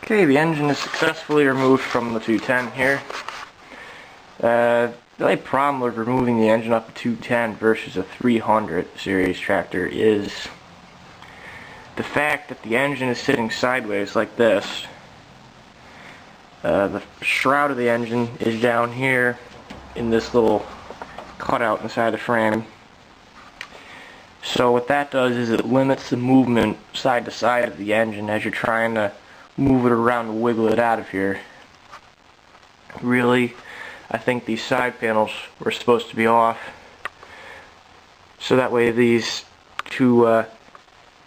Okay, the engine is successfully removed from the 210 here. The only problem with removing the engine off the 210 versus a 300 series tractor is the fact that the engine is sitting sideways like this. The shroud of the engine is down here in this little cutout inside the frame. So what that does is it limits the movement side to side of the engine as you're trying to move it around and wiggle it out of here. Really, I think these side panels were supposed to be off, so that way these two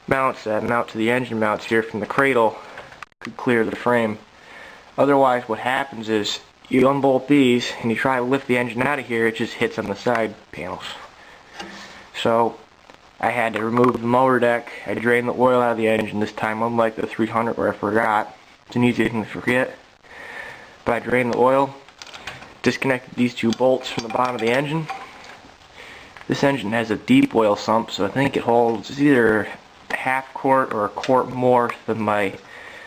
mounts that mount to the engine mounts here from the cradle could clear the frame. Otherwise what happens is you unbolt these and you try to lift the engine out of here, it just hits on the side panels. So I had to remove the motor deck. I drained the oil out of the engine this time, unlike the 300 where I forgot. It's an easy thing to forget. But I drained the oil, disconnected these two bolts from the bottom of the engine. This engine has a deep oil sump, so I think it holds either a half quart or a quart more than my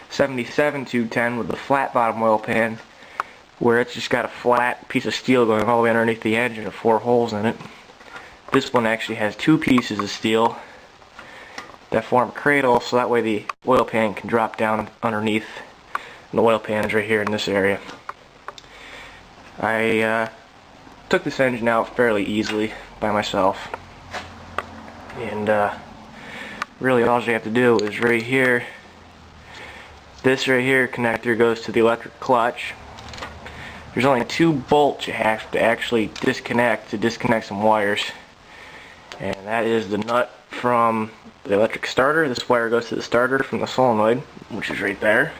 77 210 with the flat bottom oil pan, where it's just got a flat piece of steel going all the way underneath the engine with 4 holes in it. This one actually has 2 pieces of steel that form a cradle, so that way the oil pan can drop down underneath, and the oil pan is right here in this area. I took this engine out fairly easily by myself, and really all you have to do is right here, this right here connector goes to the electric clutch. There's only 2 bolts you have to actually disconnect to disconnect some wires. And that is the nut from the electric starter. This wire goes to the starter from the solenoid, which is right there.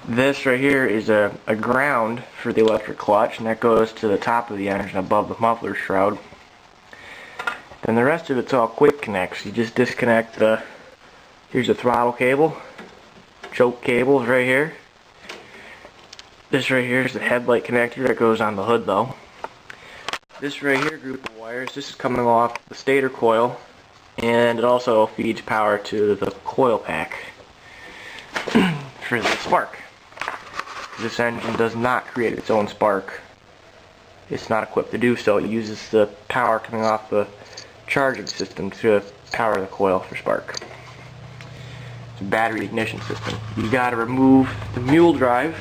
This right here is a ground for the electric clutch, and that goes to the top of the engine above the muffler shroud. Then the rest of it's all quick connects. You just disconnect here's the throttle cable, choke cables right here. This right here is the headlight connector that goes on the hood though. This right here group of wires, this is coming off the stator coil, and it also feeds power to the coil pack for the spark. This engine does not create its own spark. It's not equipped to do so. It uses the power coming off the charging system to power the coil for spark. It's a battery ignition system. You gotta remove the mule drive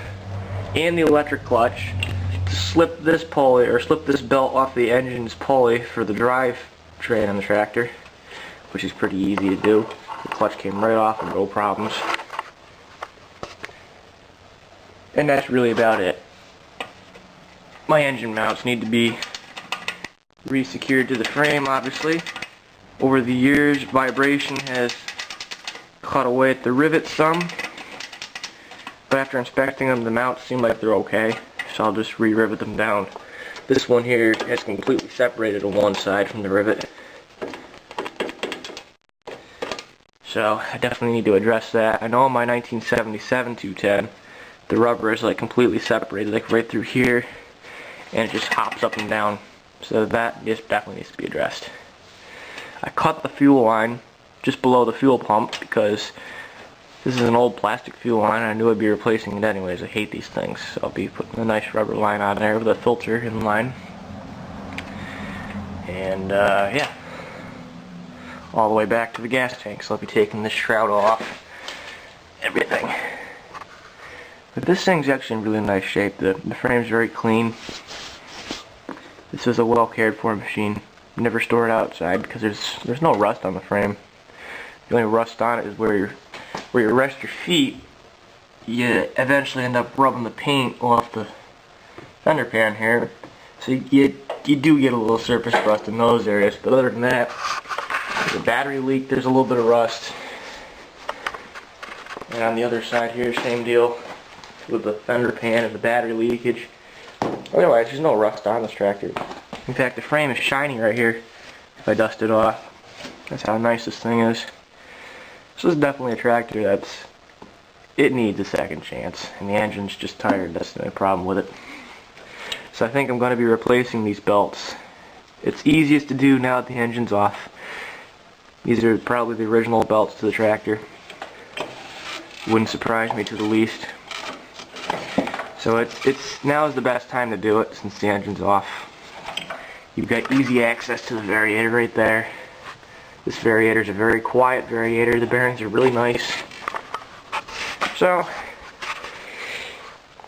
and the electric clutch to slip this pulley, or slip this belt off the engine's pulley for the drive train on the tractor, which is pretty easy to do. The clutch came right off and no problems. And that's really about it. My engine mounts need to be re-secured to the frame, obviously. Over the years, vibration has cut away at the rivets some, but after inspecting them, the mounts seem like they're okay, so I'll just re-rivet them down. This one here is completely separated on one side from the rivet, so I definitely need to address that. I know on my 1977 210, the rubber is like completely separated, like right through here, and it just hops up and down, so that just definitely needs to be addressed. I cut the fuel line just below the fuel pump because this is an old plastic fuel line. I knew I'd be replacing it anyways. I hate these things, so I'll be putting a nice rubber line on there with a filter in line. And yeah, all the way back to the gas tank. So I'll be taking this shroud off, everything. But this thing's actually in really nice shape. The frame's very clean. This is a well cared for machine. Never store it outside because there's no rust on the frame. The only rust on it is where you rest your feet. You eventually end up rubbing the paint off the fender pan here, so you do get a little surface rust in those areas. But other than that, the battery leak, there's a little bit of rust. And on the other side here, same deal with the fender pan and the battery leakage. Otherwise, there's no rust on this tractor. In fact, the frame is shiny right here if I dust it off. That's how nice this thing is. So this is definitely a tractor it needs a second chance, and the engine's just tired. That's the only problem with it. So I think I'm going to be replacing these belts. It's easiest to do now that the engine's off. These are probably the original belts to the tractor. Wouldn't surprise me to the least. So now is the best time to do it since the engine's off. You've got easy access to the variator right there. This variator is a very quiet variator. The bearings are really nice. So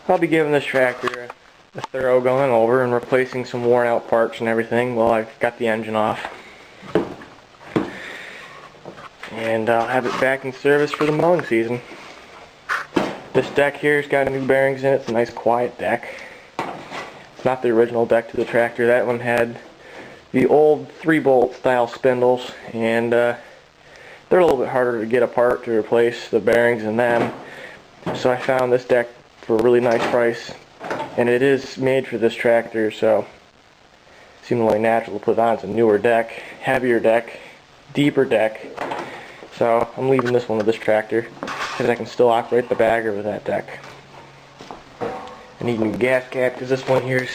I'll be giving this tractor a thorough going over and replacing some worn out parts and everything while I've got the engine off. And I'll have it back in service for the mowing season. This deck here's got new bearings in it. It's a nice quiet deck. It's not the original deck to the tractor. That one had the old 3-bolt style spindles, and they're a little bit harder to get apart to replace the bearings in them. So I found this deck for a really nice price, and it is made for this tractor, so it seemed only natural to put it on. It's a newer deck, heavier deck, deeper deck. So I'm leaving this one with this tractor because I can still operate the bagger with that deck. I need a new gas cap because this one here's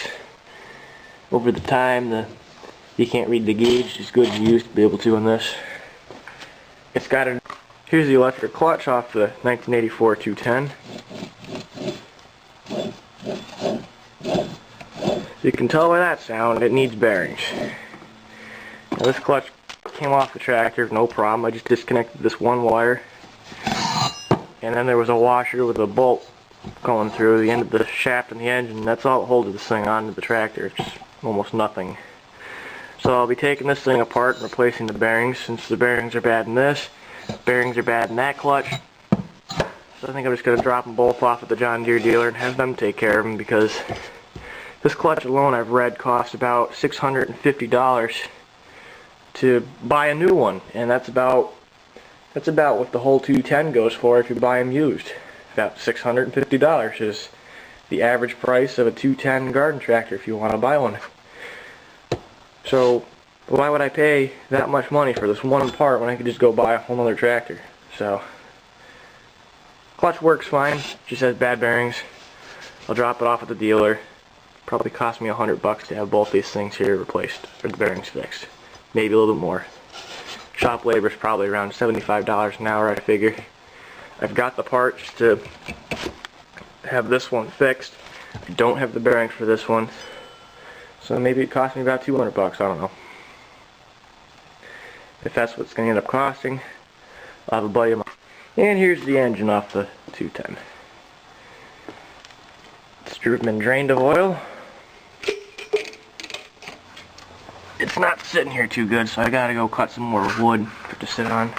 over the time you can't read the gauge as good as you used to be able to on this. It's got a here's the electric clutch off the 1984 210. So you can tell by that sound it needs bearings. Now this clutch came off the tractor, no problem. I just disconnected this one wire, and then there was a washer with a bolt going through the end of the shaft in the engine. That's all that holds this thing onto the tractor. It's almost nothing. So I'll be taking this thing apart and replacing the bearings, since the bearings are bad in this, bearings are bad in that clutch. So I think I'm just going to drop them both off at the John Deere dealer and have them take care of them, because this clutch alone I've read costs about $650 to buy a new one, and that's about what the whole 210 goes for if you buy them used. About $650 is the average price of a 210 garden tractor if you want to buy one. So why would I pay that much money for this one part when I could just go buy a whole other tractor? So clutch works fine, just has bad bearings. I'll drop it off at the dealer. Probably cost me $100 to have both these things here replaced, or the bearings fixed. Maybe a little bit more. Shop labor is probably around $75 an hour, I figure. I've got the parts to have this one fixed. I don't have the bearings for this one, so maybe it cost me about $200, I don't know. If that's what it's going to end up costing, I'll have a buddy of mine. And here's the engine off the 210. It's been drained of oil. It's not sitting here too good, so I gotta go cut some more wood for it to sit on.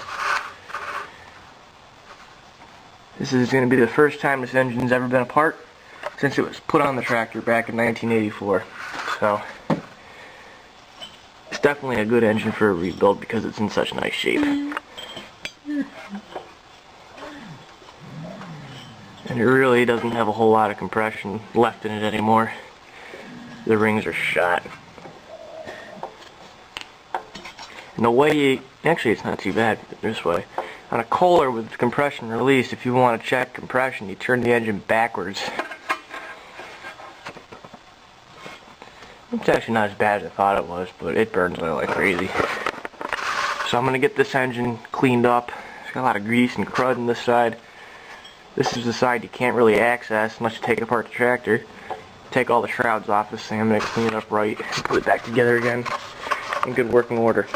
This is going to be the first time this engine's ever been apart since it was put on the tractor back in 1984. So it's definitely a good engine for a rebuild because it's in such nice shape. And it really doesn't have a whole lot of compression left in it anymore. The rings are shot. And the way actually it's not too bad this way. On a Kohler with compression released, if you want to check compression, you turn the engine backwards. It's actually not as bad as I thought it was, but it burns oil like crazy. So I'm going to get this engine cleaned up. It's got a lot of grease and crud on this side. This is the side you can't really access unless you take apart the tractor. Take all the shrouds off this thing. I'm going to clean it up right and put it back together again in good working order.